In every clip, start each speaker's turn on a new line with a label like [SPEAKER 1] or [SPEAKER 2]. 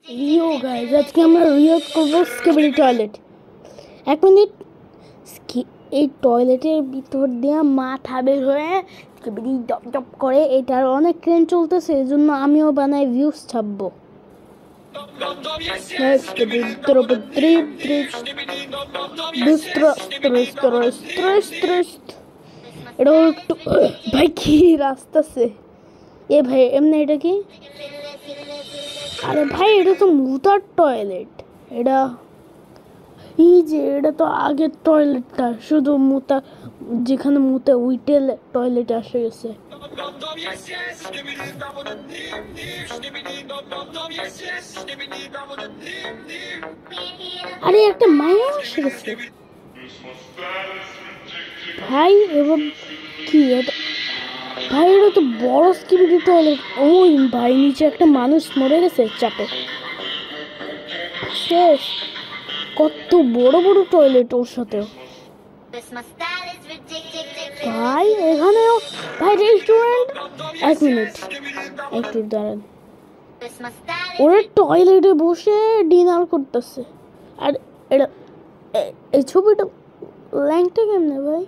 [SPEAKER 1] ইয়ো guys, আজকে আমরা react করবো স্কিবিডি টয়লেট। 1 মিনিট। এই টয়লেটের ভিতর দিয়ে মাথা বের হয়ে স্কিবিডি ডপ ডপ করে, এটার অনেক ট্রেন্ড চলতেছে, এই জন্য আমিও বানাই, ভিউজ ছাপবো। এটা একটু ভাই কি রাস্তা আছে এ ভাই, এমনি এটা কি? আরে ভাই এটা তো মুতার টয়লেট। এটা এই যে এটা তো আগের টয়লেটটা, শুধু মুতা, যেখানে মুতে উইটে টয়লেটে আসে গেছে। আরে একটা মায়া আসে গেছে ভাই। এবং কি এটা ভাই, এটা তো বড় স্কিবিডি টয়লেট। ওই ভাই নিচে একটা মানুষ মরে গেছে চাপে শেষ। কত বড় বড় টয়লেট ওর সাথেও ভাই। এখানেও ভাই রেস্টুরেন্ট। 1 মিনিট একটু দাঁড়ান, ওরা টয়লেটে বসে ডিনার করতেছে। আর এটা এই ছবিটা ল্যাংটা কেমনে ভাই?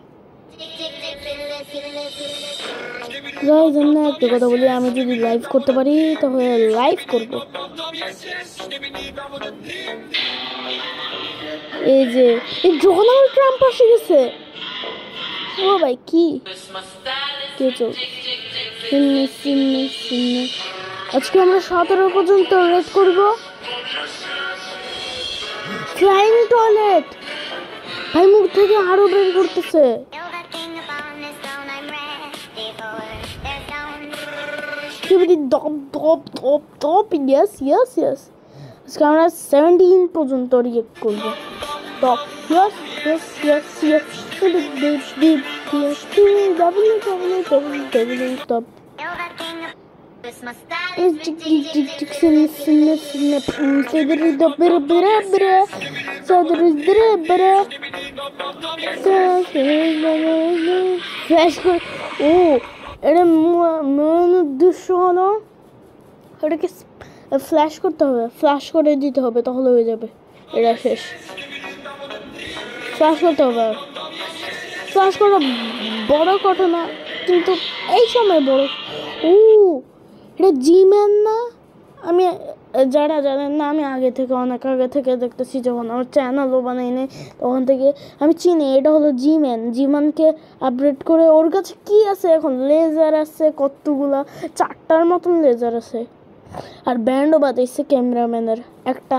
[SPEAKER 1] গাইজ আমরা একটা কথা বলি, আমি যদি লাইভ করতে পারি তাহলে লাইভ করব। এই যে এই ডোনাল্ড ট্রাম্প আসে গেছে। ও ভাই কি কে চল, আজকে আমরা 17 পর্যন্ত রেড করব। ফ্লাইং টয়লেট ভাই, মুখ থেকে আরো বের করতেছে। আজকে আমরা 17 পর্যন্ত রিয়েক্ট করবো। টপ ও এটা উদ্দেশ্য হলো এটাকে ফ্ল্যাশ করতে হবে, ফ্ল্যাশ করে দিতে হবে, তাহলে হয়ে যাবে। এটা শেষ, ফ্ল্যাশ করতে হবে। ফ্ল্যাশ করা বড় কথা না, কিন্তু এই সময় বড়। ও এটা জিম্যান না? আমি যারা জানেন না, আমি অনেক আগে থেকে দেখতেছি, যখন আমার চ্যানেলও বানাইনি তখন থেকে আমি চিনি। এটা হলো জিম্যানকে আপগ্রেড করে ওর কাছে কি আছে এখন? লেজার আছে কতগুলা, 4টার মতন লেজার আছে। আর ব্যান্ডও বাজাইছে, ক্যামেরাম্যানের একটা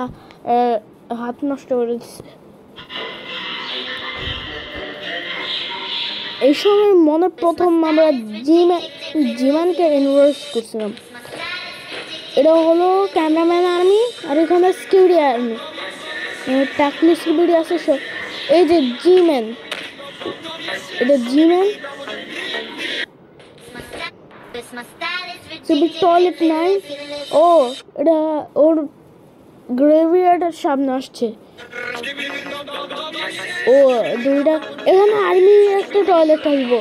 [SPEAKER 1] হাত নষ্ট করে দিচ্ছে। এই সময় মনে প্রথম আমরা জিম্যানকে ইনভার্স করছিলাম। এটা হলো ক্যামেরাম্যান আর্মি, আর এখানে স্কিবিডি আর্মি, টাকলি স্কিবিডি আছে সব। এই যে জিম্যান, এটা জিম্যান টয়লেট নাই। ও এটা ওর গ্রেভিয়ার্ডের সামনে আসছে। ও দুইটা এখানে আর্মি একটা টয়লেট আসব।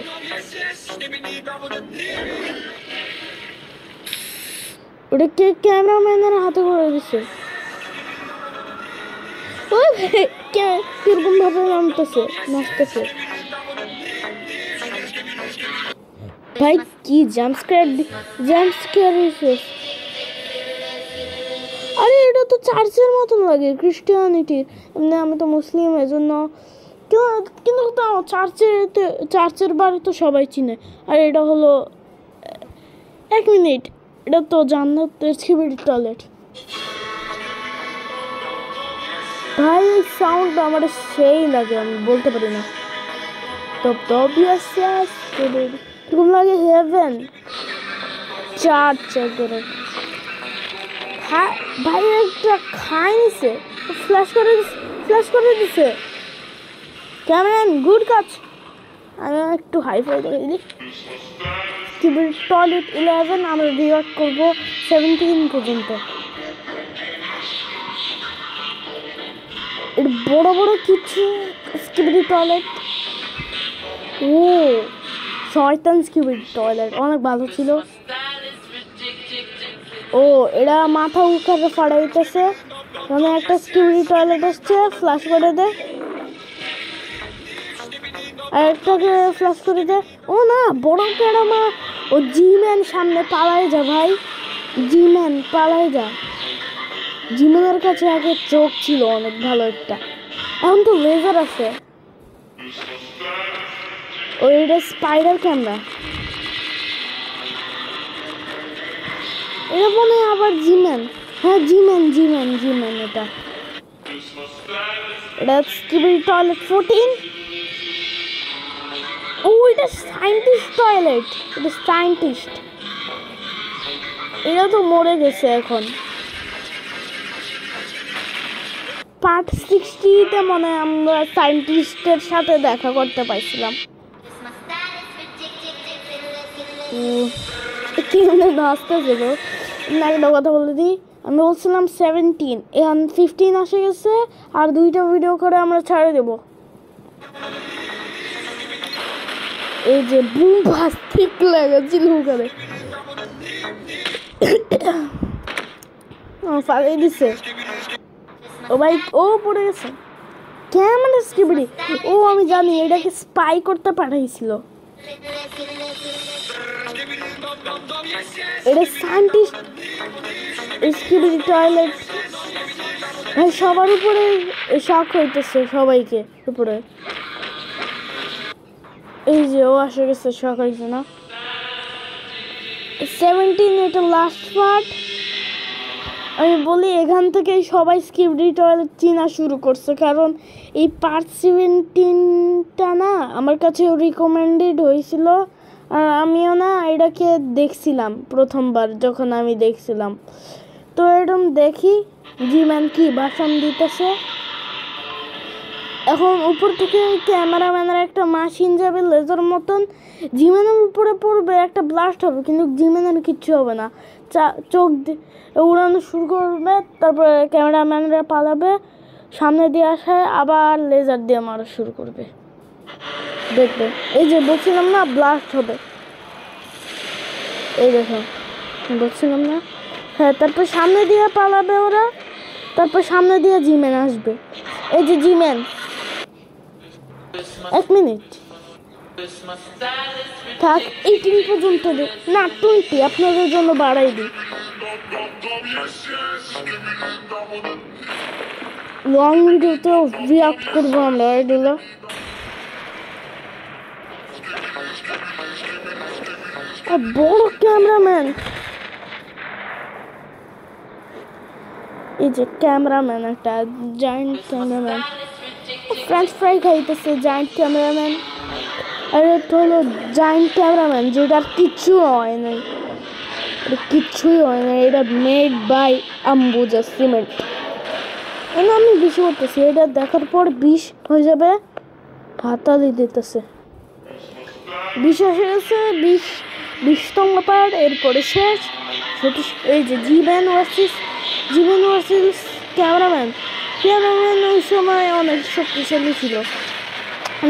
[SPEAKER 1] ওটা কে ক্যামেরাম্যানের হাতে করে দিচ্ছে? ওই কিরকম ভাবে নাচতেছে ভাই, কি জাম্পস্কেয়ার হয়েছে। আরে এটা তো চার্চের মতন লাগে, ক্রিশ্চিয়ানিটির। এমনি আমি তো মুসলিম, এই জন্য। কিন্তু তাও চার্চের বাড়ি তো সবাই চিনে। আর এটা হলো 1 মিনিট, এটা তো জান্নাতের স্কিবিডি টয়লেট ভাই। সাউন্ড আমার সেই লাগে, আমি বলতে পারি না। এরকম লাগে হেভেন। চার্চ করে ভাই একটা খাই নিছে, ফ্ল্যাশ করে দিছে। ক্যামেরাম্যান গুড কাজ। আমি একটু হাইফাই করে দিই। স্কিবিডি টয়লেট 11 আমরা রিয়াক্ট করবো 17 পর্যন্ত। এটা বড় বড় কিছু স্কিবিডি টয়লেট। ও শয়তান স্কিবিডি টয়লেট অনেক ভালো ছিল। ও এরা মাথা উখারে ফাড়াইতেছে, মানে একটা স্কিবিডি টয়লেট আসছে, ফ্লাশ করে দে, আর একটাকে ফ্লাশ করে দে। ও না, বড় ক্যারামা, ও জি-ম্যান সামনে, পালায় যা ভাই, জি-ম্যান পালায় যা। জি-ম্যানের কাছে আগে চোখ ছিল অনেক ভালো একটা, এখন তো লেজার আছে। ও এটা স্পাইডার ক্যামেরা, এটা মনে হয় আবার জি-ম্যান। হ্যাঁ জি-ম্যান জি-ম্যান জি-ম্যান, এটা স্কিবিডি টয়লেট 14। ও এটা সায়েন্টিস্ট টয়লেট, এটা সায়েন্টিস্ট, এরা তো মরে গেছে এখন। পার্ট 60-তে মনে হয় আমরা সায়েন্টিস্টের সাথে দেখা করতে পাইছিলাম। কেমনে নাচতেছিল না, একটা কথা বলে দিই, আমি বলছিলাম 17, এখন 15 আসে গেছে, আর 2টা ভিডিও করে আমরা ছাড়ে দেব। এই যে বুম ভাস্তিক লেগেছিল ওখানে, ফালিয়ে দিছে। ও ভাই, ও পড়ে গেছে কেমন স্কিবিডি। ও আমি জানি, এটাকে স্পাই করতে পাঠাইছিল, এটা সায়েন্টিস্ট স্কিবিডি টয়লেট। ভাই সবার উপরে শক হইতেছে, সবাইকে উপরে। এই যে ও আসে গেছে, শক হয়েছে না। 17 এটা লাস্ট পার্ট। আমি বলি এখান থেকে সবাই স্কিবিডি টয়লেট চিনা শুরু করছে, কারণ এই পার্ট 17টা না আমার কাছে রিকমেন্ডেড হয়েছিল, আর আমিও না এটাকে দেখছিলাম প্রথমবার যখন আমি দেখছিলাম। তো এরকম দেখি জি-ম্যান কি ভাষণ দিতেছে। এখন উপর থেকে ক্যামেরাম্যানের একটা মেশিন যাবে লেজার মতন, জি-ম্যানের উপরে পড়বে, একটা ব্লাস্ট হবে, কিন্তু জি-ম্যানের কিচ্ছু হবে না। চোখ উড়ানো শুরু করবে, তারপরে ক্যামেরাম্যানরা পালাবে, সামনে দিয়ে আসে, আবার লেজার দিয়ে মারা শুরু করবে। দেখবে এই যে বলছিলাম না ব্লাস্ট হবে, এই দেখো বলছিলাম না। হ্যাঁ, তারপর সামনে দিয়ে পালাবে ওরা, তারপর সামনে দিয়ে জি-ম্যান আসবে। এই যে জি-ম্যান, 1 মিনিট থাক, 18 পর্যন্ত না 20 আপনাদের জন্য বাড়াই দিই। লং ভিডিওতে রিয়াক্ট করবো আমরা এগুলো। বড় ক্যামেরাম্যান, এই যে ক্যামেরাম্যান, একটা জায়ান্ট ক্যামেরাম্যান, ফ্রেঞ্চ ফ্রাই খাইতেছে জায়ান্ট ক্যামেরাম্যান। আর এটা হলো জায়ান্ট ক্যামেরাম্যান, যেটার কিচ্ছু হয় নাই, এটা কিচ্ছুই হয় না, এটা মেড বাই আম্বুজা সিমেন্ট। আমি বেশি করতেছি, এটা দেখার পর 20 হয়ে যাবে, হাতালি দিতেছে 20 এসে গেছে, 20তম পার্ট, এরপরে শেষ। এই যে জি-ম্যান ভার্সেস ক্যামেরাম্যান। ওই সময় অনেক শক্তিশালী ছিল,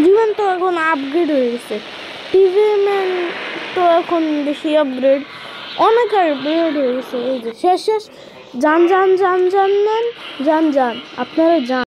[SPEAKER 1] জি-ম্যান তো এখন আপগ্রেড হয়ে গেছে, টিভি-ম্যান তো এখন বেশি আপগ্রেড, অনেক আপগ্রেড হয়ে গেছে। এই যে শেষ, যান আপনারা যান।